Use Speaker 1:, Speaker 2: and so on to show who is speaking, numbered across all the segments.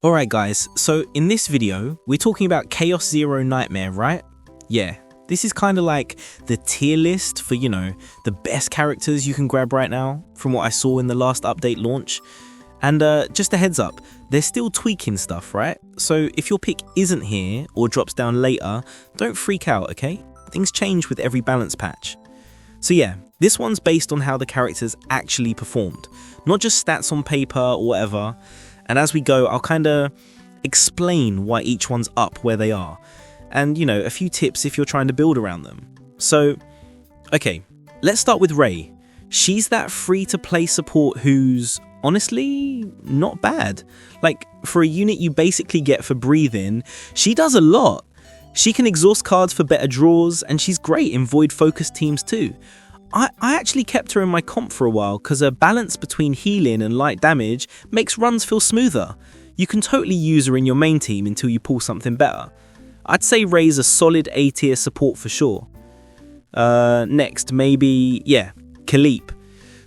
Speaker 1: Alright guys, so in this video, we're talking about Chaos Zero Nightmare, right? Yeah, this is kind of like the tier list for, the best characters you can grab right now from what I saw in the last update launch. And just a heads up, they're still tweaking stuff, right? So if your pick isn't here or drops down later, don't freak out, okay? Things change with every balance patch. So yeah, this one's based on how the characters actually performed, not just stats on paper or whatever. And as we go, I'll kind of explain why each one's up where they are. And, a few tips if you're trying to build around them. So, okay, let's start with Ray. She's that free-to-play support who's, honestly, not bad. Like, for a unit you basically get for breathing, she does a lot. She can exhaust cards for better draws, and she's great in void-focused teams too. I actually kept her in my comp for a while because her balance between healing and light damage makes runs feel smoother. You can totally use her in your main team until you pull something better. I'd say Ray's a solid A tier support for sure. Next, maybe, Khalipe.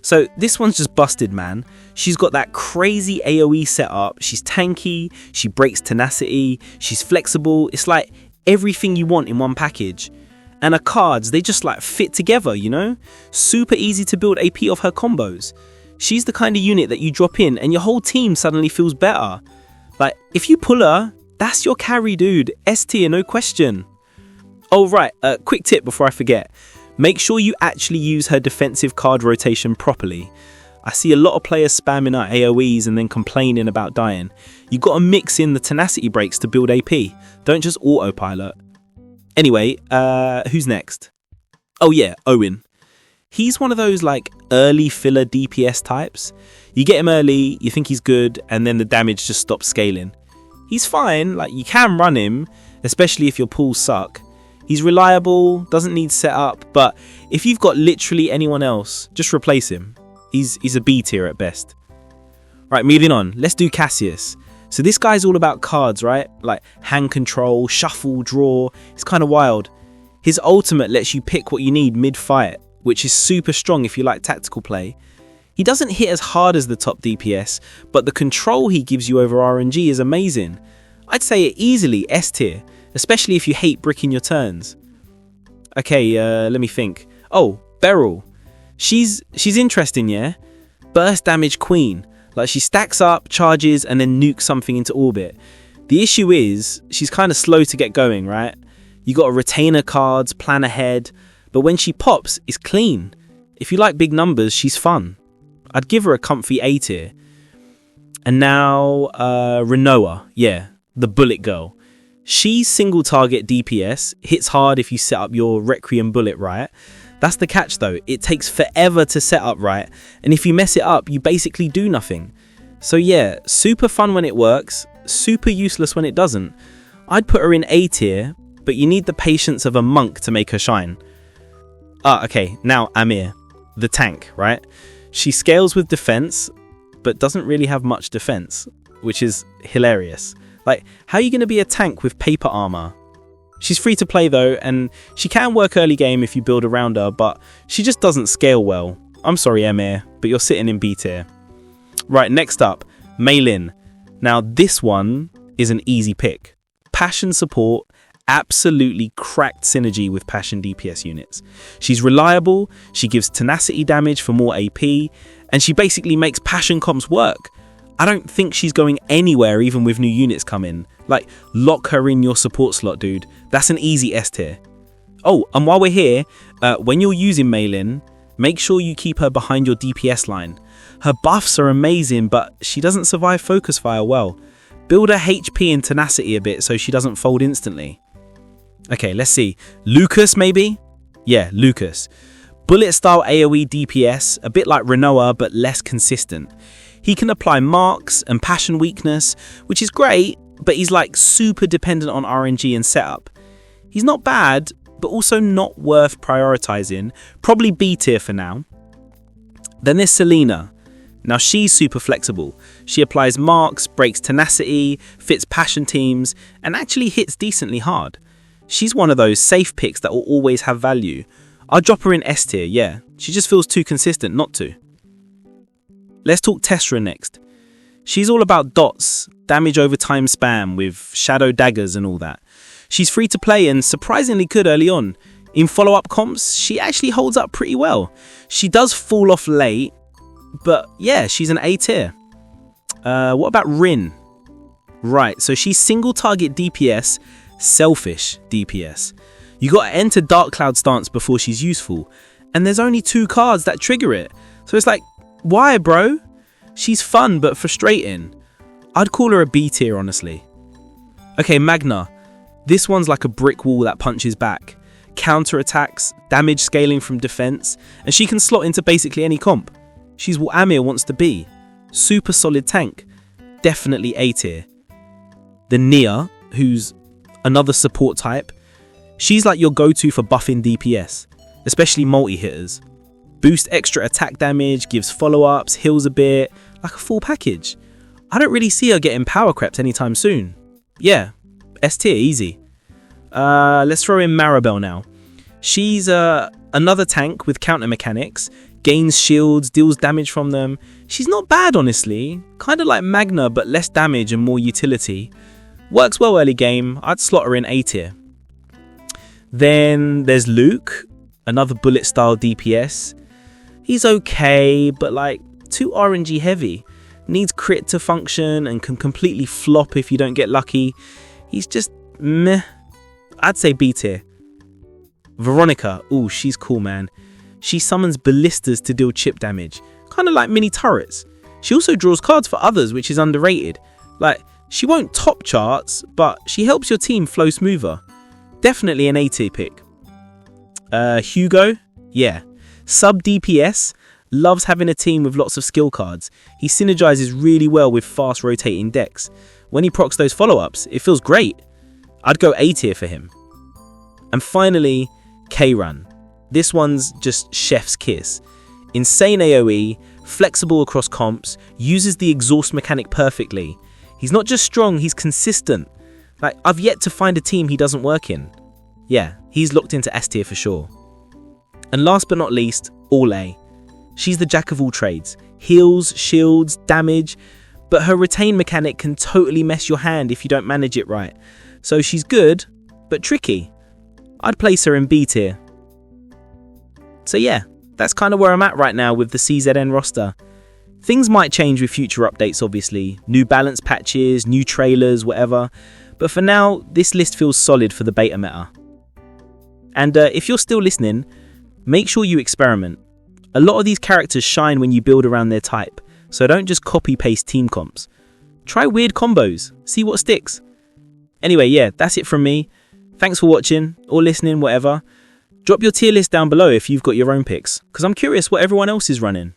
Speaker 1: So this one's just busted, man. She's got that crazy AoE setup, she's tanky, she breaks tenacity, she's flexible, it's like everything you want in one package. And her cards, they just fit together, Super easy to build AP off her combos. She's the kind of unit that you drop in and your whole team suddenly feels better. If you pull her, that's your carry, dude. S tier, no question. Oh, right, quick tip before I forget. Make sure you actually use her defensive card rotation properly. I see a lot of players spamming her AoEs and then complaining about dying. You gotta mix in the tenacity breaks to build AP. Don't just autopilot. Anyway, who's next? Oh yeah, Owen. He's one of those early filler DPS types. You get him early, you think he's good, and then the damage just stops scaling. He's fine, you can run him, especially if your pools suck. He's reliable, doesn't need setup, but if you've got literally anyone else, just replace him. He's a B tier at best. Right, moving on, let's do Cassius. So this guy's all about cards, right? Hand control, shuffle, draw. It's kind of wild. His ultimate lets you pick what you need mid-fight, which is super strong if you like tactical play. He doesn't hit as hard as the top DPS, but the control he gives you over RNG is amazing. I'd say it easily S tier, especially if you hate bricking your turns. Okay, let me think. Oh, Beryl. She's interesting, yeah? Burst damage queen. She stacks up, charges, and then nukes something into orbit. The issue is, she's kind of slow to get going, right? You gotta retain her cards, plan ahead, but when she pops, it's clean. If you like big numbers, she's fun. I'd give her a comfy A tier. And now, Renoa, the bullet girl. She's single target DPS, hits hard if you set up your Requiem bullet right. That's the catch though, it takes forever to set up right, and if you mess it up, you basically do nothing. So yeah, super fun when it works, super useless when it doesn't. I'd put her in A tier, but you need the patience of a monk to make her shine. Okay, now Amir, the tank, right? She scales with defense, but doesn't really have much defense, which is hilarious. How are you going to be a tank with paper armor? She's free to play though, and she can work early game if you build around her, but she just doesn't scale well. I'm sorry, Emir, but you're sitting in B tier. Right, next up, Mei Lin. Now this one is an easy pick. Passion support, absolutely cracked synergy with Passion DPS units. She's reliable, she gives tenacity damage for more AP, and she basically makes Passion comps work. I don't think she's going anywhere even with new units coming. Lock her in your support slot, dude. That's an easy S tier. Oh, and while we're here, when you're using Mei Lin, make sure you keep her behind your DPS line. Her buffs are amazing, but she doesn't survive focus fire well. Build her HP and tenacity a bit so she doesn't fold instantly. Okay, let's see. Lucas, maybe? Yeah, Lucas. Bullet style AoE DPS, a bit like Renoa, but less consistent. He can apply marks and passion weakness, which is great, but he's super dependent on RNG and setup. He's not bad, but also not worth prioritizing. Probably B tier for now. Then there's Selena. Now she's super flexible. She applies marks, breaks tenacity, fits passion teams, and actually hits decently hard. She's one of those safe picks that will always have value. I'll drop her in S tier, yeah. She just feels too consistent not to. Let's talk Tessera next. She's all about dots, damage over time spam with shadow daggers and all that. She's free to play and surprisingly good early on. In follow-up comps, she actually holds up pretty well. She does fall off late, but yeah, she's an A tier. What about Rin? Right, so she's single target DPS, selfish DPS. You gotta enter Dark Cloud stance before she's useful, and there's only 2 cards that trigger it. So it's like, why bro? She's fun but frustrating. I'd call her a B tier honestly. Okay, Magna. This one's like a brick wall that punches back. Counter attacks, damage scaling from defense, and she can slot into basically any comp. She's what Amir wants to be. Super solid tank. Definitely A tier. The Nia, who's another support type, she's like your go-to for buffing DPS, especially multi-hitters. Boost extra attack damage, gives follow-ups, heals a bit, like a full package. I don't really see her getting power crept anytime soon. Yeah, S tier, easy. Let's throw in Maribel now. She's another tank with counter mechanics, gains shields, deals damage from them. She's not bad honestly, kind of like Magna but less damage and more utility. Works well early game, I'd slot her in A tier. Then there's Luke, another bullet style DPS. He's okay, but like too RNG heavy. Needs crit to function and can completely flop if you don't get lucky. He's just meh. I'd say B tier. Veronica, ooh, she's cool man. She summons ballistas to deal chip damage, kind of like mini turrets. She also draws cards for others, which is underrated. Like, she won't top charts, but she helps your team flow smoother. Definitely an A tier pick. Hugo, yeah. Sub DPS, loves having a team with lots of skill cards. He synergizes really well with fast rotating decks. When he procs those follow-ups, it feels great. I'd go A tier for him. And finally, K-Run. This one's just chef's kiss. Insane AoE, flexible across comps, uses the exhaust mechanic perfectly. He's not just strong, he's consistent. Like, I've yet to find a team he doesn't work in. Yeah, he's locked into S tier for sure. And last but not least, All A. She's the jack of all trades. Heals, shields, damage, but her retain mechanic can totally mess your hand if you don't manage it right. So she's good, but tricky. I'd place her in B tier. So yeah, that's kind of where I'm at right now with the CZN roster. Things might change with future updates obviously, new balance patches, new trailers, whatever. But for now, this list feels solid for the beta meta. And if you're still listening, make sure you experiment. A lot of these characters shine when you build around their type, so don't just copy paste team comps. Try weird combos, see what sticks. Anyway, yeah, that's it from me. Thanks for watching, or listening, whatever. Drop your tier list down below if you've got your own picks, because I'm curious what everyone else is running.